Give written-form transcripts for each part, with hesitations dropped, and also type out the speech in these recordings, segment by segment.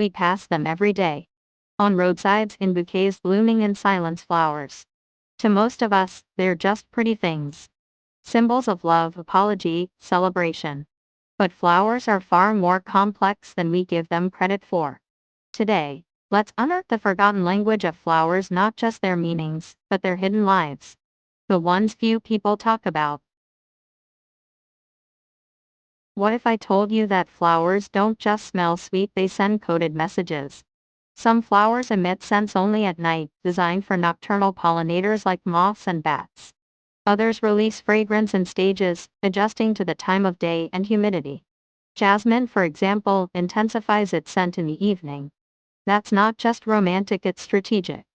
we pass them every day. On roadsides, in bouquets blooming in silence, flowers. To most of us, they're just pretty things. Symbols of love, apology, celebration. But flowers are far more complex than we give them credit for. Today, let's unearth the forgotten language of flowers, not just their meanings, but their hidden lives. The ones few people talk about. What if I told you that flowers don't just smell sweet, they send coded messages? Some flowers emit scents only at night, designed for nocturnal pollinators like moths and bats. Others release fragrance in stages, adjusting to the time of day and humidity. Jasmine, for example, intensifies its scent in the evening. That's not just romantic, it's strategic.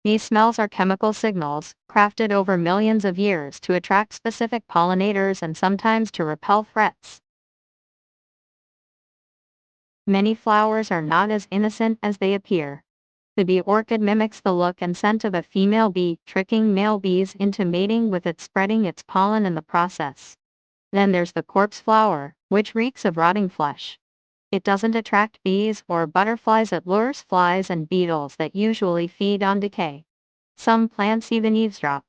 These smells are chemical signals, crafted over millions of years to attract specific pollinators and sometimes to repel threats. Many flowers are not as innocent as they appear. The bee orchid mimics the look and scent of a female bee, tricking male bees into mating with it, spreading its pollen in the process. Then there's the corpse flower, which reeks of rotting flesh. It doesn't attract bees or butterflies, it lures flies and beetles that usually feed on decay. Some plants even eavesdrop.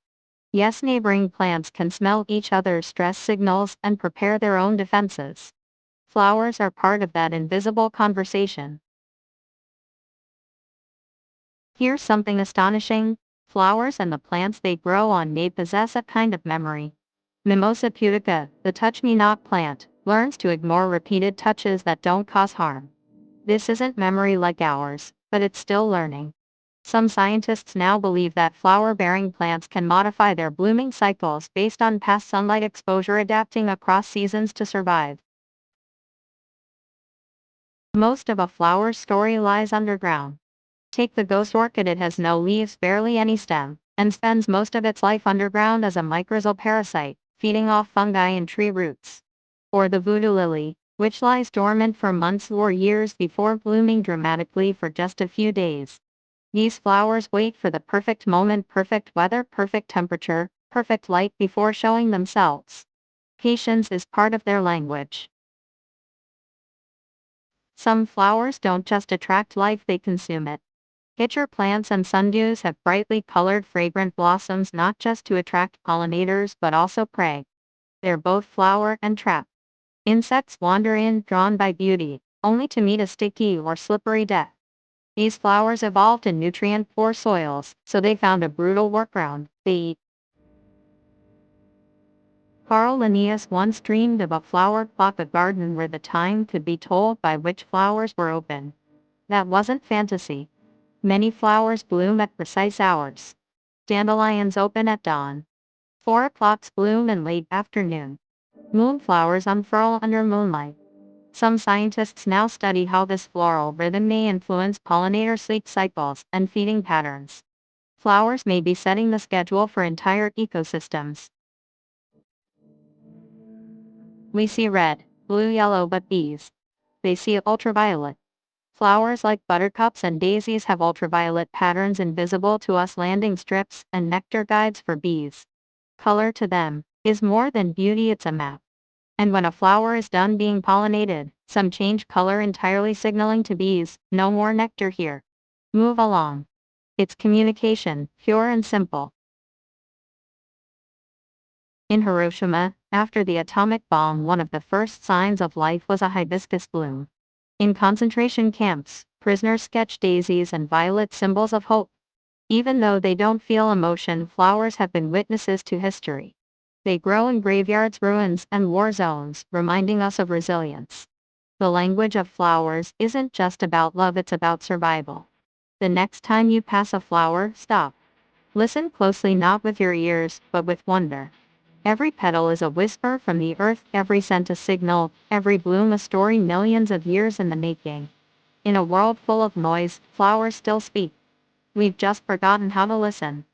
Yes, neighboring plants can smell each other's stress signals and prepare their own defenses. Flowers are part of that invisible conversation. Here's something astonishing. Flowers and the plants they grow on may possess a kind of memory. Mimosa pudica, the touch-me-not plant, learns to ignore repeated touches that don't cause harm. This isn't memory like ours, but it's still learning. Some scientists now believe that flower-bearing plants can modify their blooming cycles based on past sunlight exposure, adapting across seasons to survive. Most of a flower's story lies underground. Take the ghost orchid, it has no leaves, barely any stem, and spends most of its life underground as a mycorrhizal parasite, feeding off fungi and tree roots. Or the voodoo lily, which lies dormant for months or years before blooming dramatically for just a few days. These flowers wait for the perfect moment, perfect weather, perfect temperature, perfect light before showing themselves. Patience is part of their language. Some flowers don't just attract life, they consume it. Pitcher plants and sundews have brightly colored fragrant blossoms not just to attract pollinators but also prey. They're both flower and trap. Insects wander in, drawn by beauty, only to meet a sticky or slippery death. These flowers evolved in nutrient-poor soils, so they found a brutal workaround: they eat. Carl Linnaeus once dreamed of a flower plot, a garden where the time could be told by which flowers were open. That wasn't fantasy. Many flowers bloom at precise hours. Dandelions open at dawn. 4 o'clocks bloom in late afternoon. Moonflowers unfurl under moonlight. Some scientists now study how this floral rhythm may influence pollinator sleep cycles and feeding patterns. Flowers may be setting the schedule for entire ecosystems. We see red, blue, yellow, but bees, they see ultraviolet. Flowers like buttercups and daisies have ultraviolet patterns invisible to us, landing strips and nectar guides for bees. Color to them is more than beauty, it's a map. And when a flower is done being pollinated, some change color entirely, signaling to bees, no more nectar here. Move along. It's communication, pure and simple. In Hiroshima, after the atomic bomb, one of the first signs of life was a hibiscus bloom. In concentration camps, prisoners sketch daisies and violet, symbols of hope. Even though they don't feel emotion, flowers have been witnesses to history. They grow in graveyards, ruins, and war zones, reminding us of resilience. The language of flowers isn't just about love, it's about survival. The next time you pass a flower, stop. Listen closely, not with your ears, but with wonder. Every petal is a whisper from the earth, every scent a signal, every bloom a story, millions of years in the making. In a world full of noise, flowers still speak. We've just forgotten how to listen.